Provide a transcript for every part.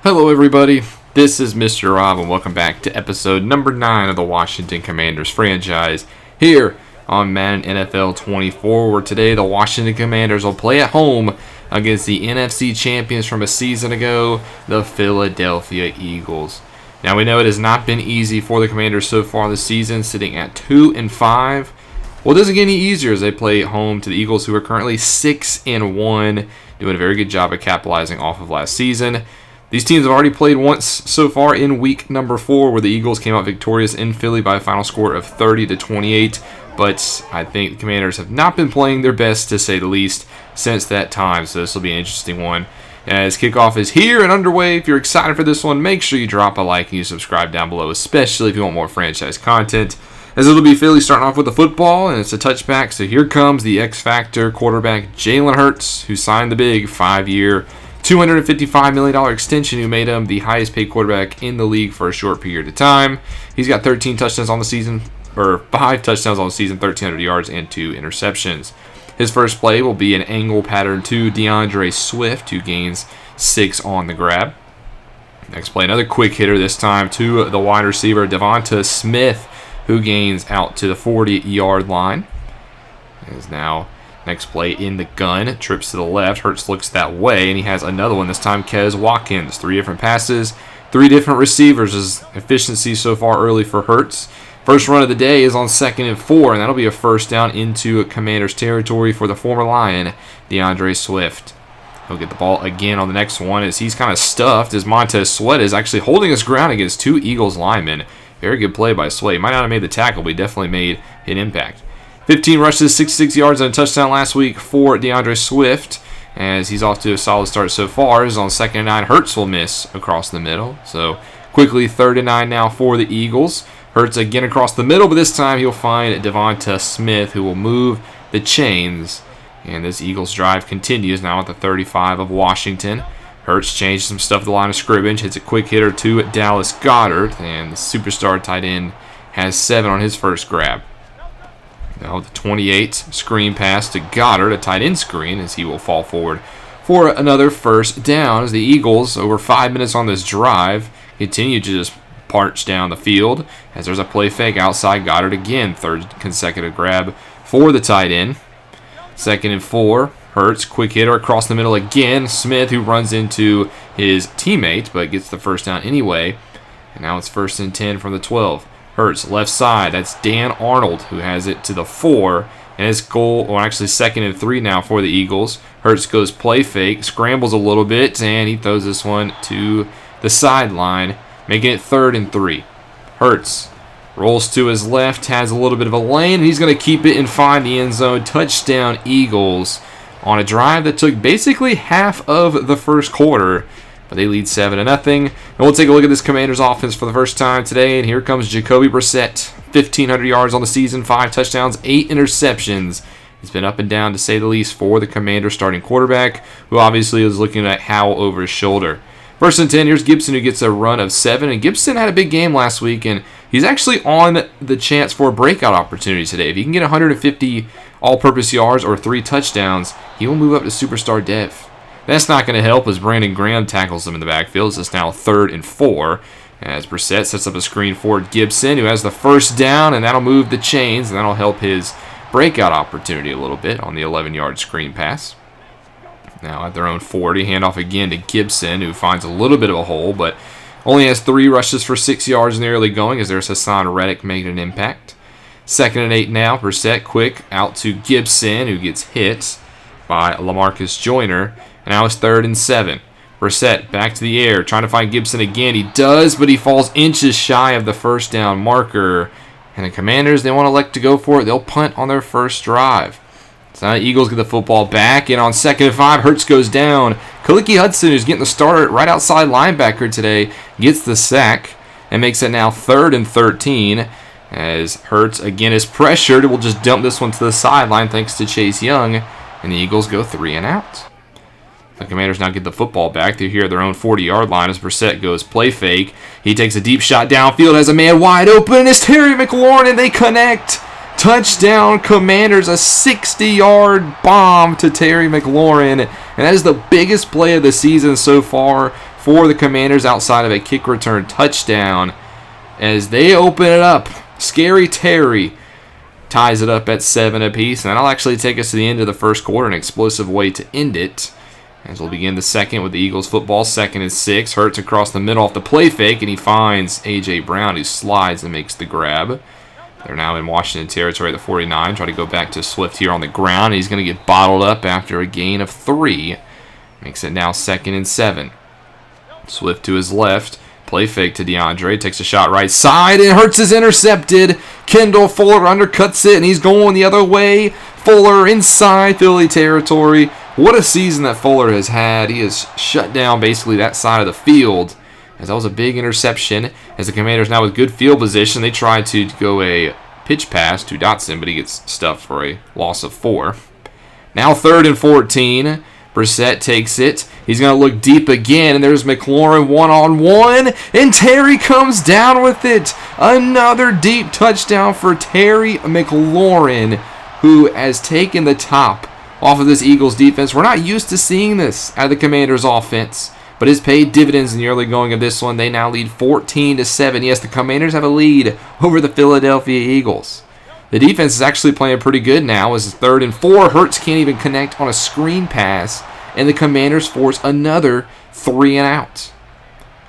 Hello everybody, this is Mr. Rob and welcome back to episode number 9 of the Washington Commanders franchise here on Madden NFL 24, where today the Washington Commanders will play at home against the NFC Champions from a season ago, the Philadelphia Eagles. Now we know it has not been easy for the Commanders so far this season, sitting at 2-5. Well, it doesn't get any easier as they play at home to the Eagles, who are currently 6-1, doing a very good job of capitalizing off of last season. These teams have already played once so far in week number 4, where the Eagles came out victorious in Philly by a final score of 30-28. But I think the Commanders have not been playing their best, to say the least, since that time. So this will be an interesting one. As kickoff is here and underway, if you're excited for this one, make sure you drop a like and you subscribe down below, especially if you want more franchise content. As it'll be Philly starting off with the football, and it's a touchback. So here comes the X-Factor quarterback, Jalen Hurts, who signed the big 5-year, $255 million extension, who made him the highest paid quarterback in the league for a short period of time. He's got 13 touchdowns on the season, or 5 touchdowns on the season, 1,300 yards, and 2 interceptions. His first play will be an angle pattern to DeAndre Swift, who gains 6 on the grab. Next play, another quick hitter, this time to the wide receiver, Devonta Smith, who gains out to the 40-yard line. Is now next play in the gun, trips to the left, Hurts looks that way, and he has another one, this time Quez Watkins. 3 different passes, 3 different receivers. His efficiency so far early for Hurts. First run of the day is on 2nd and 4, and that'll be a first down into Commanders territory for the former Lion, DeAndre Swift. He'll get the ball again on the next one as he's kind of stuffed, as Montez Sweat is actually holding his ground against 2 Eagles linemen. Very good play by Sweat. He might not have made the tackle, but he definitely made an impact. 15 rushes, 66 yards, and a touchdown last week for DeAndre Swift, as he's off to a solid start so far. As on 2nd and 9, Hurts will miss across the middle. So quickly 3rd and 9 now for the Eagles. Hurts again across the middle, but this time he'll find Devonta Smith, who will move the chains. And this Eagles drive continues now at the 35 of Washington. Hurts changed some stuff at the line of scrimmage, hits a quick hitter to Dallas Goedert, and the superstar tight end has 7 on his first grab. Now the 28 screen pass to Goedert, a tight end screen, as he will fall forward for another first down, as the Eagles, over 5 minutes on this drive, continue to just march down the field, as there's a play fake outside Goedert again. 3rd consecutive grab for the tight end. 2nd and 4, Hurts, quick hitter across the middle again. Smith, who runs into his teammate, but gets the first down anyway. And now it's 1st and 10 from the 12. Hurts, left side, that's Dan Arnold, who has it to the 4, and his goal, or actually 2nd and 3 now for the Eagles. Hurts goes play fake, scrambles a little bit, and he throws this one to the sideline, making it 3rd and 3. Hurts rolls to his left, has a little bit of a lane, and he's going to keep it and find the end zone. Touchdown Eagles on a drive that took basically half of the first quarter. But they lead 7-0. And we'll take a look at this Commanders offense for the first time today. And here comes Jacoby Brissett. 1,500 yards on the season, 5 touchdowns, 8 interceptions. He's been up and down, to say the least, for the Commanders starting quarterback, who obviously is looking at Howell over his shoulder. 1st and 10, here's Gibson, who gets a run of 7. And Gibson had a big game last week, and he's actually on the chance for a breakout opportunity today. If he can get 150 all-purpose yards or 3 touchdowns, he will move up to superstar dev. That's not going to help as Brandon Graham tackles him in the backfield. It's now 3rd and 4 as Brissett sets up a screen for Gibson, who has the first down, and that'll move the chains, and that'll help his breakout opportunity a little bit on the 11-yard screen pass. Now at their own 40, handoff again to Gibson, who finds a little bit of a hole, but only has 3 rushes for 6 yards in the early going, as there's Hassan Reddick making an impact. 2nd and 8 now, Brissett quick out to Gibson, who gets hit by LaMarcus Joyner. And now it's 3rd and 7. Brissett back to the air, trying to find Gibson again. He does, but he falls inches shy of the first down marker. And the Commanders, they won't elect to go for it. They'll punt on their first drive. So now the Eagles get the football back, and on 2nd and 5, Hurts goes down. Kaliki Hudson, who's getting the start right outside linebacker today, gets the sack and makes it now 3rd and 13. As Hurts again is pressured, we'll just dump this one to the sideline thanks to Chase Young, and the Eagles go 3 and out. The Commanders now get the football back. They're here at their own 40-yard line as Brissett goes play fake. He takes a deep shot downfield, has a man wide open. It's Terry McLaurin, and they connect. Touchdown Commanders, a 60-yard bomb to Terry McLaurin. And that is the biggest play of the season so far for the Commanders outside of a kick return touchdown as they open it up. Scary Terry ties it up at 7 apiece, and that'll actually take us to the end of the first quarter, an explosive way to end it. As we'll begin the second with the Eagles football, 2nd and 6. Hurts across the middle off the play fake, and he finds A.J. Brown, who slides and makes the grab. They're now in Washington territory at the 49. Try to go back to Swift here on the ground. He's going to get bottled up after a gain of 3. Makes it now 2nd and 7. Swift to his left. Play fake to DeAndre. Takes a shot right side, and Hurts is intercepted. Kendall Fuller undercuts it, and he's going the other way. Fuller inside Philly territory. What a season that Fuller has had. He has shut down basically that side of the field, as that was a big interception. As the Commanders now with good field position, they try to go a pitch pass to Dotson, but he gets stuffed for a loss of 4. Now 3rd and 14. Brissett takes it. He's going to look deep again, and there's McLaurin one-on-one, and Terry comes down with it. Another deep touchdown for Terry McLaurin, who has taken the top off of this Eagles defense. We're not used to seeing this out of the Commanders offense, but it's paid dividends in the early going of this one. They now lead 14-7. Yes, the Commanders have a lead over the Philadelphia Eagles. The defense is actually playing pretty good now. As it's 3rd and 4. Hurts can't even connect on a screen pass, and the Commanders force another 3 and out.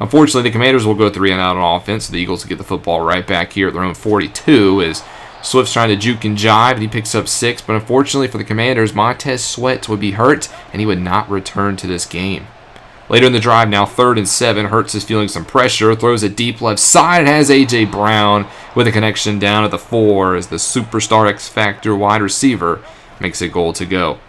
Unfortunately, the Commanders will go 3 and out on offense, so the Eagles will get the football right back here at their own 42 as Swift's trying to juke and jive, and he picks up 6. But unfortunately for the Commanders, Montez Sweat would be hurt, and he would not return to this game. Later in the drive, now 3rd and 7. Hurts is feeling some pressure, throws a deep left side, and has A.J. Brown with a connection down at the 4 as the superstar X-Factor wide receiver makes a goal to go.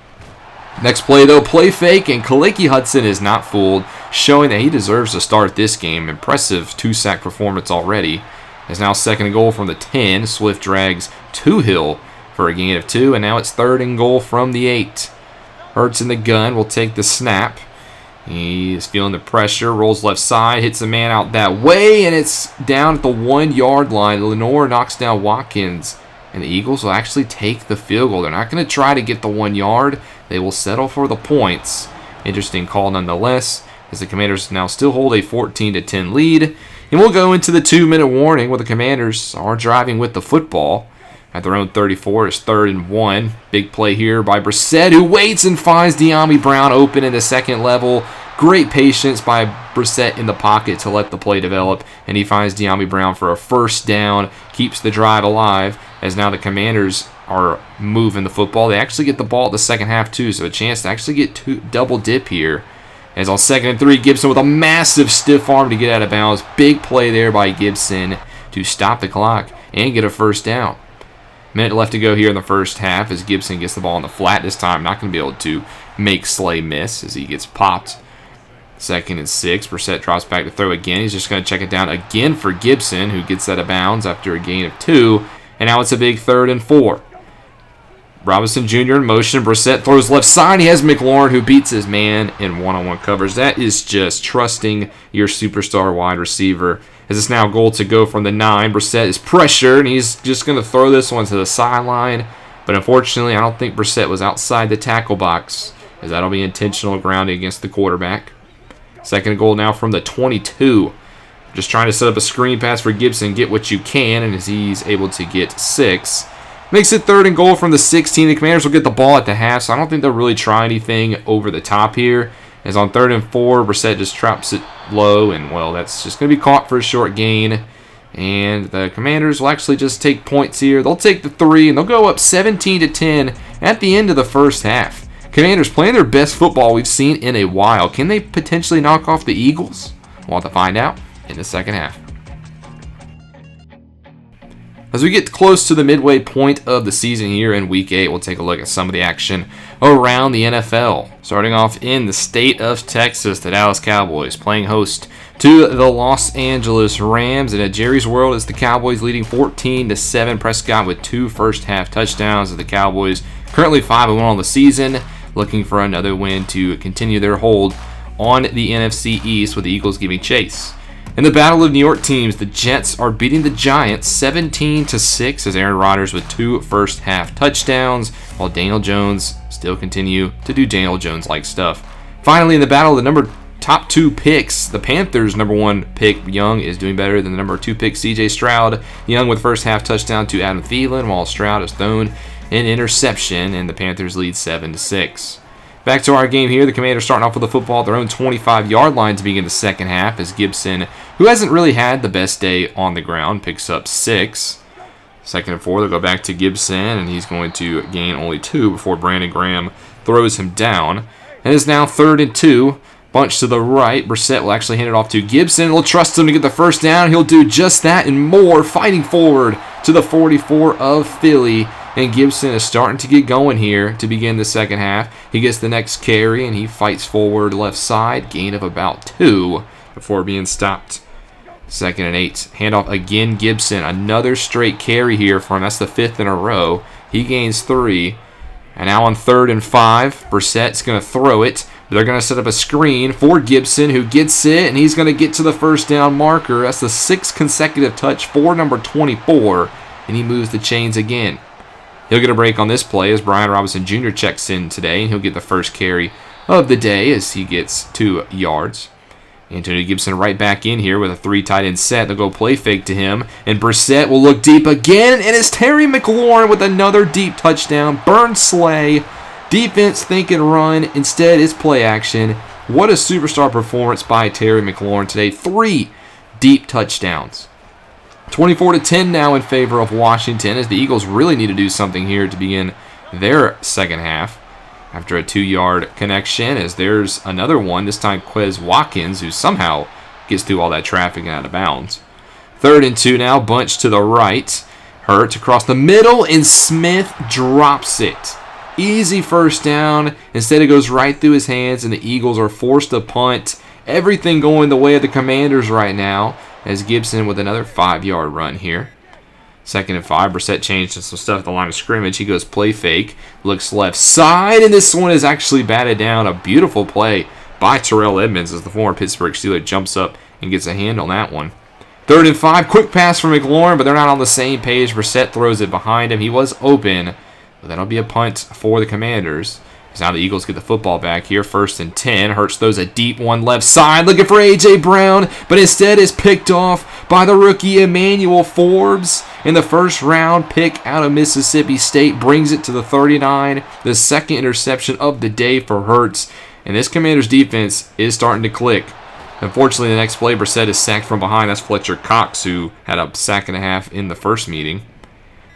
Next play, though, play fake, and Kaliki Hudson is not fooled, showing that he deserves to start this game. Impressive 2-sack performance already. It's now 2nd and goal from the 10. Swift drags Hill for a gain of 2, and now it's 3rd and goal from the 8. Hurts in the gun will take the snap. He's feeling the pressure, rolls left side, hits a man out that way, and it's down at the 1-yard line. Lenore knocks down Watkins, and the Eagles will actually take the field goal. They're not going to try to get the 1 yard. They will settle for the points. Interesting call nonetheless, as the Commanders now still hold a 14-10 lead. And we'll go into the 2-minute warning where the Commanders are driving with the football. At their own 34 is 3rd and 1. Big play here by Brissett, who waits and finds De'Ami Brown open in the second level. Great patience by Brissett in the pocket to let the play develop, and he finds De'Ami Brown for a 1st down, keeps the drive alive, as now the Commanders are moving the football. They actually get the ball at the second half too, so a chance to actually get double dip here. As on 2nd and 3, Gibson with a massive stiff arm to get out of bounds. Big play there by Gibson to stop the clock and get a 1st down. Minute left to go here in the first half as Gibson gets the ball on the flat this time. Not going to be able to make Slay miss as he gets popped. 2nd and 6. Brissett drops back to throw again. He's just going to check it down again for Gibson, who gets out of bounds after a gain of 2. And now it's a big 3rd and 4. Robinson Jr. in motion. Brissett throws left side. He has McLaurin, who beats his man in one-on-one coverage. That is just trusting your superstar wide receiver. As it's now goal to go from the 9. Brissett is pressured, and he's just going to throw this one to the sideline. But unfortunately, I don't think Brissett was outside the tackle box, as that'll be intentional grounding against the quarterback. 2nd goal now from the 22. Just trying to set up a screen pass for Gibson. Get what you can, and as he's able to get 6. Makes it 3rd and goal from the 16. The Commanders will get the ball at the half, so I don't think they'll really try anything over the top here. As on 3rd and 4, Brissett just traps it low, and, well, that's just going to be caught for a short gain. And the Commanders will actually just take points here. They'll take the 3, and they'll go up 17-10 at the end of the first half. Commanders playing their best football we've seen in a while. Can they potentially knock off the Eagles? We'll have to find out in the second half. As we get close to the midway point of the season here in Week 8, we'll take a look at some of the action around the NFL. Starting off in the state of Texas, the Dallas Cowboys playing host to the Los Angeles Rams. And at Jerry's World, it's the Cowboys leading 14-7. Prescott with 2 first-half touchdowns. Of the Cowboys currently 5-1 on the season, looking for another win to continue their hold on the NFC East, with the Eagles giving chase. In the battle of New York teams, the Jets are beating the Giants 17-6 as Aaron Rodgers with 2 first-half touchdowns, while Daniel Jones still continue to do Daniel Jones-like stuff. Finally, in the battle of the number top 2 picks. The Panthers' number 1 pick, Young, is doing better than the number 2 pick, C.J. Stroud. Young with first half touchdown to Adam Thielen, while Stroud has thrown an interception, and the Panthers lead 7-6. Back to our game here. The Commanders starting off with the football at their own 25-yard line to begin the second half, as Gibson, who hasn't really had the best day on the ground, picks up 6. Second and 4, they'll go back to Gibson, and he's going to gain only 2 before Brandon Graham throws him down. And it's now 3rd and 2. Bunch to the right. Brissett will actually hand it off to Gibson. He'll trust him to get the first down. He'll do just that and more, fighting forward to the 44 of Philly. And Gibson is starting to get going here to begin the second half. He gets the next carry, and he fights forward left side. Gain of about 2 before being stopped. 2nd and 8. Handoff again, Gibson. Another straight carry here for him. That's the 5th in a row. He gains 3. And now on 3rd and 5, Brissett's going to throw it. They're going to set up a screen for Gibson, who gets it, and he's going to get to the first down marker. That's the 6th consecutive touch for number 24, and he moves the chains again. He'll get a break on this play as Brian Robinson Jr. checks in today, and he'll get the first carry of the day as he gets 2 yards. Antonio Gibson right back in here with a 3 tight end set. They'll go play fake to him, and Brissett will look deep again, and it's Terry McLaurin with another deep touchdown. Burn Slay. Defense think and run. Instead, it's play action. What a superstar performance by Terry McLaurin today. 3 deep touchdowns. 24-10 now in favor of Washington, as the Eagles really need to do something here to begin their second half. After a 2-yard connection, as there's another one, this time Quez Watkins, who somehow gets through all that traffic and out of bounds. 3rd and 2 now, bunch to the right. Hurts across the middle, and Smith drops it. Easy first down. Instead, it goes right through his hands, and the Eagles are forced to punt. Everything going the way of the Commanders right now, as Gibson with another 5-yard run here. 2nd and 5. Brissett changed some stuff at the line of scrimmage. He goes play fake. Looks left side, and this one is actually batted down. A beautiful play by Terrell Edmunds as the former Pittsburgh Steeler jumps up and gets a hand on that one. 3rd and 5. Quick pass from McLaurin, but they're not on the same page. Brissett throws it behind him. He was open, but that'll be a punt for the Commanders. Now the Eagles get the football back here. 1st and 10. Hurts throws a deep one left side, looking for A.J. Brown, but instead is picked off by the rookie Emmanuel Forbes. In the first round pick out of Mississippi State, brings it to the 39. The 2nd interception of the day for Hurts. And this Commanders defense is starting to click. Unfortunately, the next play, Brissett is sacked from behind. That's Fletcher Cox, who had a sack and a half in the first meeting.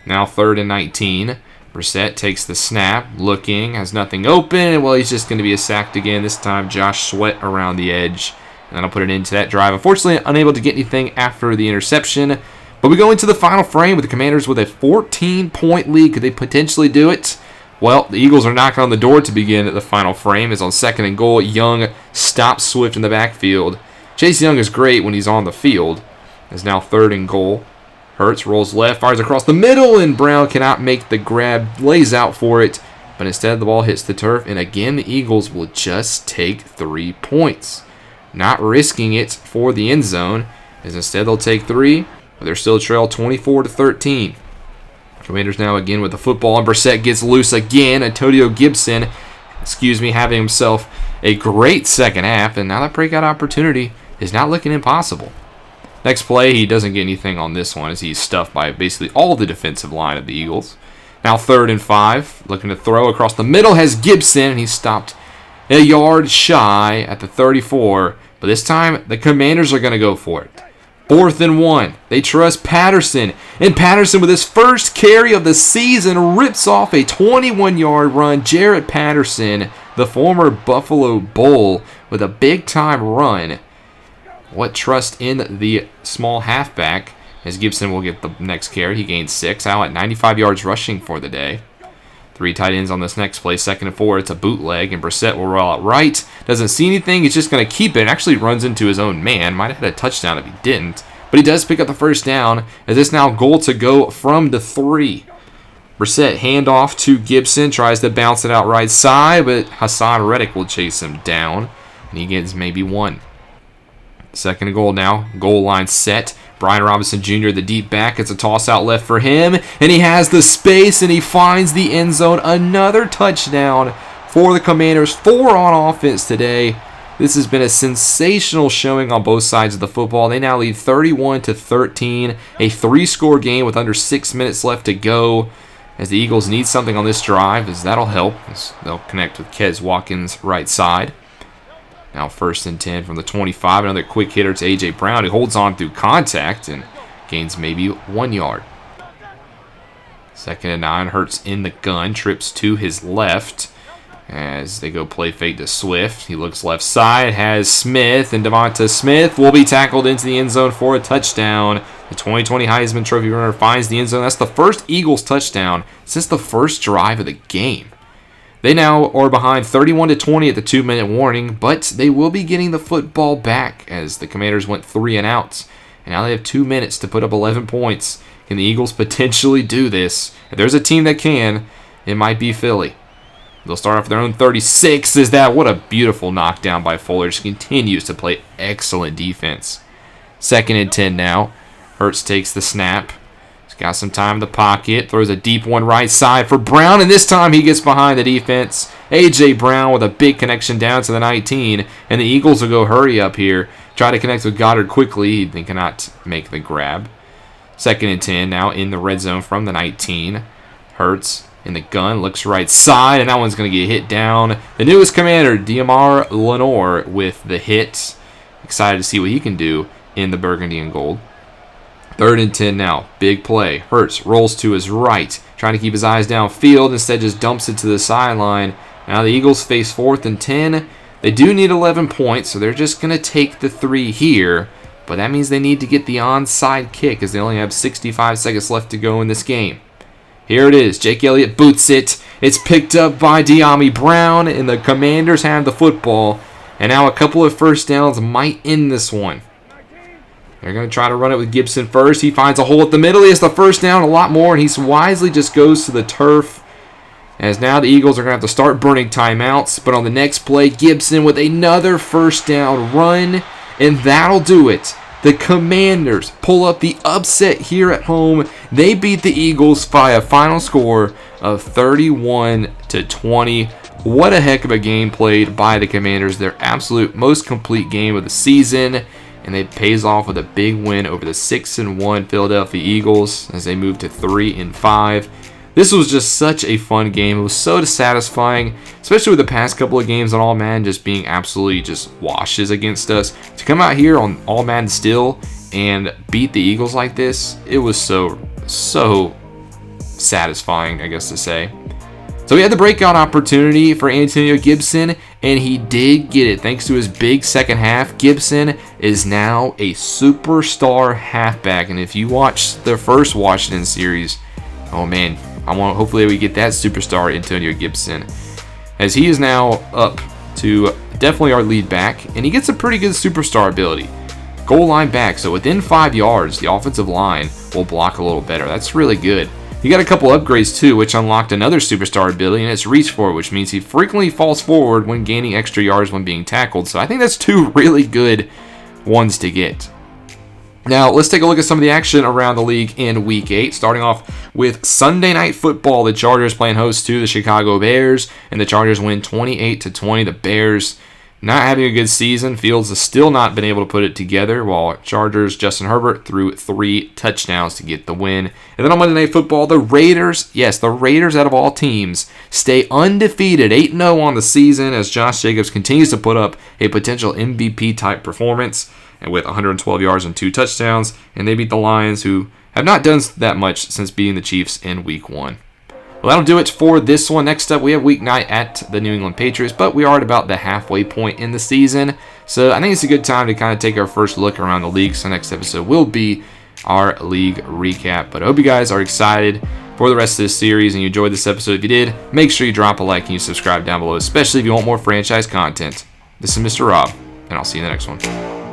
Now 3rd and 19. Brissett takes the snap, looking, has nothing open, and well, he's just going to be sacked again. This time, Josh Sweat around the edge, and that'll put it into that drive. Unfortunately, unable to get anything after the interception, but we go into the final frame with the Commanders with a 14-point lead. Could they potentially do it? Well, the Eagles are knocking on the door to begin the final frame. As on 2nd and goal, Young stops Swift in the backfield. Chase Young is great when he's on the field. It's now 3rd and goal. Hurts rolls left, fires across the middle, and Brown cannot make the grab, lays out for it, but instead the ball hits the turf, and again the Eagles will just take 3 points. Not risking it for the end zone, as instead they'll take 3, but they're still trail 24-13. Commanders now again with the football, and Brissett gets loose again. Antonio Gibson, having himself a great second half, and now that breakout opportunity is not looking impossible. Next play, he doesn't get anything on this one as he's stuffed by basically all the defensive line of the Eagles. Now 3rd and 5, looking to throw across the middle has Gibson, and he's stopped a yard shy at the 34. But this time, the Commanders are going to go for it. 4th and 1. They trust Patterson, and Patterson with his first carry of the season rips off a 21-yard run. Jarrett Patterson, the former Buffalo Bull, with a big-time run. What trust in the small halfback, as Gibson will get the next carry. He gains 6, out at 95 yards rushing for the day. 3 tight ends on this next play. 2nd and 4, it's a bootleg, and Brissett will roll out right. Doesn't see anything, he's just going to keep it. Actually runs into his own man. Might have had a touchdown if he didn't. But he does pick up the first down, as it's now goal to go from the 3. Brissett handoff to Gibson, tries to bounce it out right side, but Hassan Reddick will chase him down, and he gets maybe 1. 2nd and goal now. Goal line set. Brian Robinson Jr., the deep back. It's a toss out left for him. And he has the space, and he finds the end zone. Another touchdown for the Commanders. 4 on offense today. This has been a sensational showing on both sides of the football. They now lead 31-13, a 3-score game with under 6 minutes left to go, as the Eagles need something on this drive, as that'll help, as they'll connect with Kez Watkins right side. Now 1st and 10 from the 25. Another quick hitter to HB Brown, who holds on through contact and gains maybe 1 yard. 2nd and 9. Hurts in the gun, trips to his left as they go play fake to Swift. He looks left side, has Smith, and Devonta Smith will be tackled into the end zone for a touchdown. The 2020 Heisman Trophy runner finds the end zone. That's the first Eagles touchdown since the first drive of the game. They now are behind 31-20 at the 2-minute warning, but they will be getting the football back as the Commanders went 3 and outs. And now they have 2 minutes to put up 11 points. Can the Eagles potentially do this? If there's a team that can, it might be Philly. They'll start off their own 36. What a beautiful knockdown by Fuller. Just continues to play excellent defense. 2nd and 10 now. Hurts takes the snap. He's got some time in the pocket. Throws a deep one right side for Brown, and this time he gets behind the defense. HB Brown with a big connection down to the 19, and the Eagles will go hurry up here. Try to connect with Goddard quickly. They cannot make the grab. 2nd and 10 now in the red zone from the 19. Hurts in the gun, looks right side, and that one's going to get hit down. The newest commander, Diamar Lenore, with the hit. Excited to see what he can do in the burgundy and gold. 3rd and 10 now. Big play. Hurts rolls to his right, trying to keep his eyes downfield. Instead, just dumps it to the sideline. Now the Eagles face 4th and 10. They do need 11 points, so they're just going to take the 3 here. But that means they need to get the onside kick, as they only have 65 seconds left to go in this game. Here it is. Jake Elliott boots it. It's picked up by De'Ami Brown, and the Commanders have the football. And now a couple of first downs might end this one. They're going to try to run it with Gibson first. He finds a hole at the middle. He has the first down, a lot more, and he wisely just goes to the turf. As now the Eagles are going to have to start burning timeouts. But on the next play, Gibson with another first down run, and that'll do it. The Commanders pull up the upset here at home. They beat the Eagles by a final score of 31-20. What a heck of a game played by the Commanders. Their absolute most complete game of the season. And it pays off with a big win over the 6-1 Philadelphia Eagles as they move to 3-5. This was just such a fun game. It was so satisfying, especially with the past couple of games on All-Madden just being absolutely just washes against us. To come out here on All-Madden still and beat the Eagles like this, it was so satisfying, I guess to say. So we had the breakout opportunity for Antonio Gibson, and he did get it. Thanks to his big second half, Gibson is now a superstar halfback. And if you watch the first Washington series, oh man, hopefully we get that superstar Antonio Gibson, as he is now up to definitely our lead back, and he gets a pretty good superstar ability. Goal line back, so within 5 yards, the offensive line will block a little better. That's really good. He got a couple upgrades too, which unlocked another superstar ability, and it's reach forward, which means he frequently falls forward when gaining extra yards when being tackled. So I think that's 2 really good ones to get. Now, let's take a look at some of the action around the league in Week 8, starting off with Sunday Night Football. The Chargers playing host to the Chicago Bears, and the Chargers win 28-20. The Bears not having a good season. Fields has still not been able to put it together, while Chargers' Justin Herbert threw 3 touchdowns to get the win. And then on Monday Night Football, the Raiders, yes, the Raiders out of all teams, stay undefeated, 8-0 on the season, as Josh Jacobs continues to put up a potential MVP-type performance, and with 112 yards and 2 touchdowns, and they beat the Lions, who have not done that much since beating the Chiefs in Week 1. Well, that'll do it for this one. Next up, we have Week 9 at the New England Patriots, but we are at about the halfway point in the season, so I think it's a good time to kind of take our first look around the league. So next episode will be our league recap. But I hope you guys are excited for the rest of this series, and you enjoyed this episode. If you did, make sure you drop a like and you subscribe down below, especially if you want more franchise content. This is Mr. Rob, and I'll see you in the next one.